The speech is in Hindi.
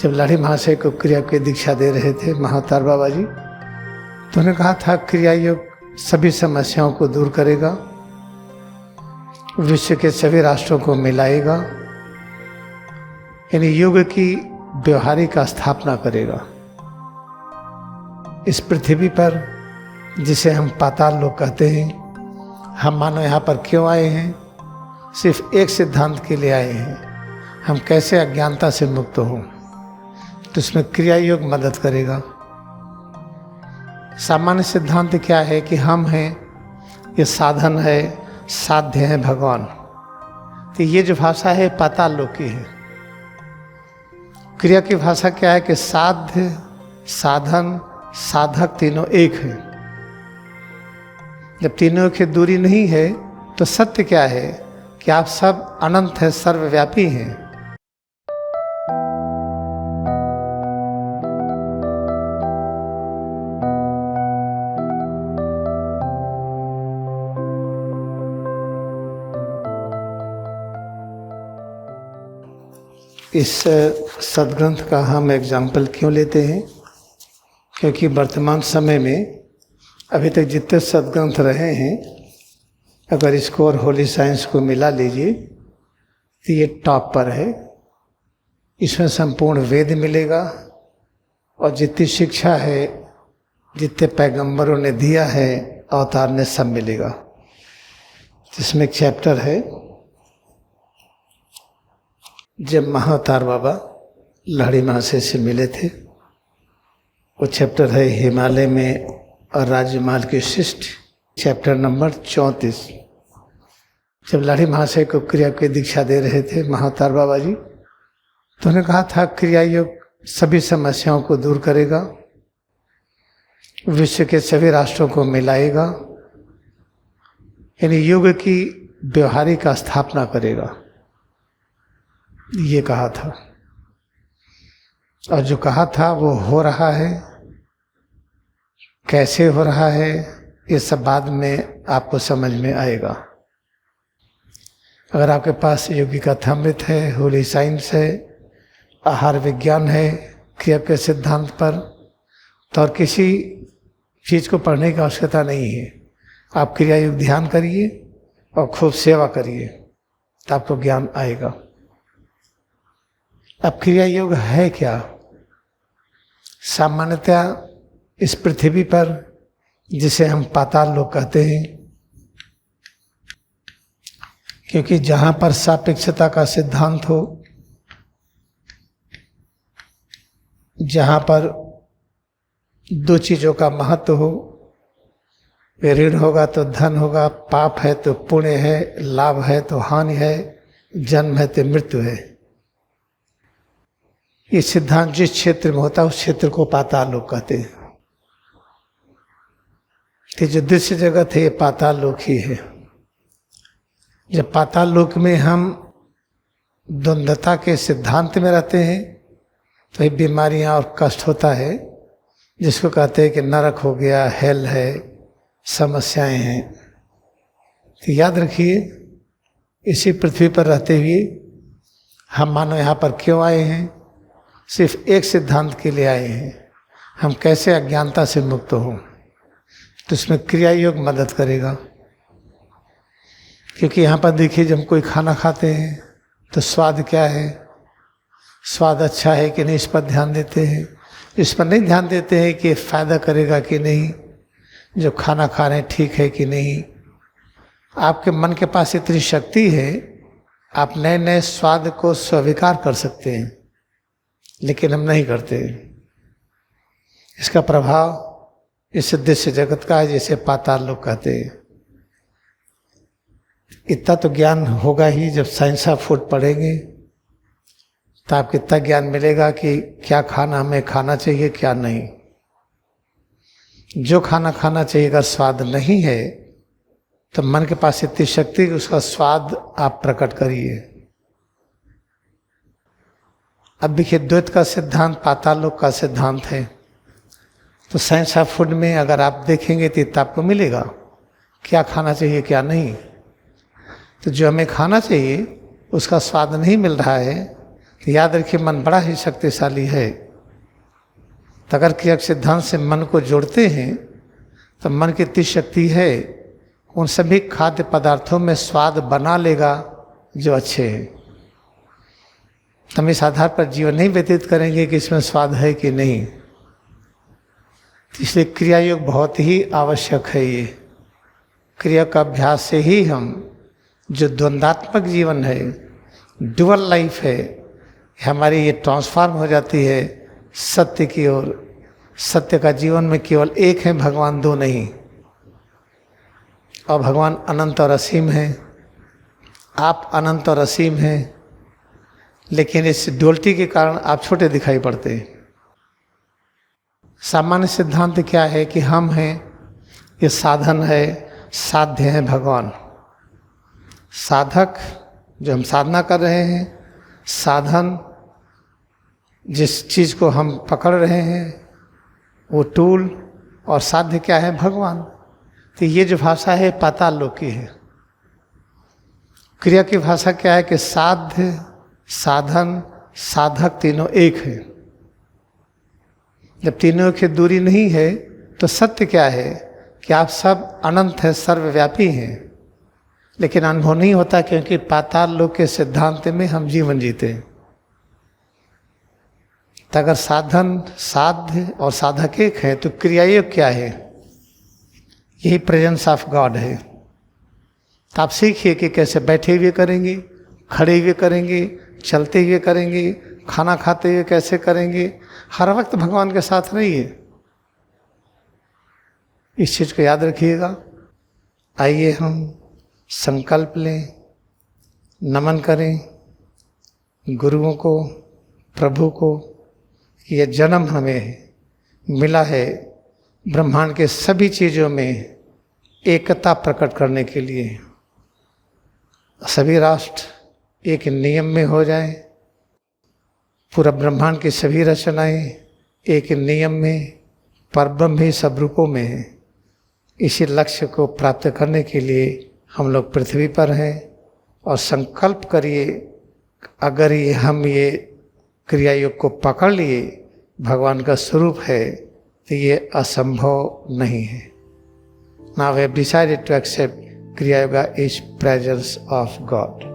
जब लाड़ी महाशय को क्रिया की दीक्षा दे रहे थे महाअवतार बाबा जी, तो उन्होंने कहा था क्रिया योग सभी समस्याओं को दूर करेगा, विश्व के सभी राष्ट्रों को मिलाएगा, यानी युग की व्यवहारिक स्थापना करेगा। इस पृथ्वी पर जिसे हम पाताल लोक कहते हैं, हम मानो यहाँ पर क्यों आए हैं? सिर्फ एक सिद्धांत के लिए आए हैं, हम कैसे अज्ञानता से मुक्त हों। तो इसमें क्रिया योग मदद करेगा। सामान्य सिद्धांत क्या है कि हम हैं, ये साधन है, साध्य है भगवान। तो ये जो भाषा है पाताल लोक की है। क्रिया की भाषा क्या है कि साध्य, साधन, साधक तीनों एक है। जब तीनों की दूरी नहीं है तो सत्य क्या है कि आप सब अनंत है, सर्वव्यापी हैं। इस सदग्रंथ का हम एग्जाम्पल क्यों लेते हैं? क्योंकि वर्तमान समय में अभी तक जितने सदग्रंथ रहे हैं, अगर इसको और होली साइंस को मिला लीजिए तो ये टॉप पर है। इसमें संपूर्ण वेद मिलेगा और जितनी शिक्षा है, जितने पैगंबरों ने दिया है, अवतार ने, सब मिलेगा। जिसमें एक चैप्टर है, जब महाअवतार बाबा लाड़ी महाशय से मिले थे, वो चैप्टर है हिमालय में और राजमाल की शिष्ट, चैप्टर नंबर 34। जब लाड़ी महाशय को क्रिया की दीक्षा दे रहे थे महाअवतार बाबा जी, तो उन्होंने कहा था क्रिया योग सभी समस्याओं को दूर करेगा, विश्व के सभी राष्ट्रों को मिलाएगा, यानी युग की व्यवहारिक स्थापना करेगा। ये कहा था, और जो कहा था वो हो रहा है। कैसे हो रहा है ये सब बाद में आपको समझ में आएगा। अगर आपके पास योगी का अमृत है, होली साइंस है, आहार विज्ञान है, क्रिया के सिद्धांत पर, तो और किसी चीज़ को पढ़ने की आवश्यकता नहीं है। आप क्रिया योग ध्यान करिए और खूब सेवा करिए, तो आपको ज्ञान आएगा। अब क्रिया योग है क्या? सामान्यतः इस पृथ्वी पर जिसे हम पाताल लोक कहते हैं, क्योंकि जहां पर सापेक्षता का सिद्धांत हो, जहां पर दो चीजों का महत्व हो, ऋण होगा तो धन होगा, पाप है तो पुण्य है, लाभ है तो हानि है, जन्म है तो मृत्यु है। ये सिद्धांत जिस क्षेत्र में होता है उस क्षेत्र को पाताल लोक कहते हैं। तो जो दृश्य जगत है ये पाताल लोक ही है। जब पाताल लोक में हम द्वंद्वता के सिद्धांत में रहते हैं तो ये बीमारियां और कष्ट होता है, जिसको कहते हैं कि नरक हो गया, हेल है, समस्याएं हैं। तो याद रखिए, इसी पृथ्वी पर रहते हुए हम मानो यहाँ पर क्यों आए हैं? सिर्फ एक सिद्धांत के लिए आए हैं, हम कैसे अज्ञानता से मुक्त हों। तो इसमें क्रिया योग मदद करेगा। क्योंकि यहाँ पर देखिए, जब कोई खाना खाते हैं तो स्वाद क्या है, स्वाद अच्छा है कि नहीं, इस पर ध्यान देते हैं। इस पर नहीं ध्यान देते हैं कि फ़ायदा करेगा कि नहीं, जो खाना खा रहे हैं ठीक है कि नहीं। आपके मन के पास इतनी शक्ति है, आप नए नए स्वाद को स्वीकार कर सकते हैं, लेकिन हम नहीं करते। इसका प्रभाव इस दृश्य जगत का है, जिसे पाताल लोक कहते हैं। इतना तो ज्ञान होगा ही, जब साइंस ऑफ फूड पढ़ेंगे तो आपको इतना ज्ञान मिलेगा कि क्या खाना हमें खाना चाहिए, क्या नहीं। जो खाना खाना चाहिए अगर स्वाद नहीं है तो मन के पास इतनी शक्ति कि उसका स्वाद आप प्रकट करिए। अब देखिए, द्वैत का सिद्धांत पाताल लोक का सिद्धांत है। तो साइंस ऑफ फूड में अगर आप देखेंगे तो आपको मिलेगा क्या खाना चाहिए, क्या नहीं। तो जो हमें खाना चाहिए उसका स्वाद नहीं मिल रहा है, तो याद रखिए मन बड़ा ही शक्तिशाली है। तो अगर क्रिया सिद्धांत से मन को जोड़ते हैं तो मन की इतनी शक्ति है, उन सभी खाद्य पदार्थों में स्वाद बना लेगा जो अच्छे हैं। हम इस आधार पर जीवन नहीं व्यतीत करेंगे कि इसमें स्वाद है कि नहीं। इसलिए क्रिया योग बहुत ही आवश्यक है। ये क्रिया का अभ्यास से ही हम जो द्वंद्वात्मक जीवन है, डुअल लाइफ है, हमारी ये ट्रांसफॉर्म हो जाती है सत्य की ओर। सत्य का जीवन में केवल एक है भगवान, दो नहीं। और भगवान अनंत और असीम है, आप अनंत और असीम हैं, लेकिन इस डुअलिटी के कारण आप छोटे दिखाई पड़ते हैं। सामान्य सिद्धांत क्या है कि हम हैं, ये साधन है, साध्य है भगवान। साधक जो हम साधना कर रहे हैं, साधन जिस चीज़ को हम पकड़ रहे हैं वो टूल, और साध्य क्या है भगवान। तो ये जो भाषा है पाताल लोक की है। क्रिया की भाषा क्या है कि साध्य, साधन, साधक तीनों एक है। जब तीनों की दूरी नहीं है तो सत्य क्या है कि आप सब अनंत है, सर्वव्यापी हैं, लेकिन अनुभव नहीं होता क्योंकि पाताल लोक के सिद्धांत में हम जीवन जीते हैं। तो अगर साधन, साध्य और साधक एक है तो क्रियायोग क्या है? यही प्रेजेंस ऑफ गॉड है। तो आप सीखिए कि कैसे बैठे हुए करेंगे, खड़े हुए करेंगे, चलते हुए करेंगे, खाना खाते हुए कैसे करेंगे। हर वक्त भगवान के साथ रहिए, इस चीज़ को याद रखिएगा। आइए हम संकल्प लें, नमन करें गुरुओं को, प्रभु को। यह जन्म हमें मिला है ब्रह्मांड के सभी चीज़ों में एकता प्रकट करने के लिए। सभी राष्ट्र एक नियम में हो जाएं, पूरा ब्रह्मांड की सभी रचनाएं एक नियम में, परब्रह्म भी सब रूपों में है। इसी लक्ष्य को प्राप्त करने के लिए हम लोग पृथ्वी पर हैं। और संकल्प करिए, अगर ये क्रिया योग को पकड़ लिए, भगवान का स्वरूप है, तो ये असंभव नहीं है। Now we have decided to accept Kriya Yoga is presence of God.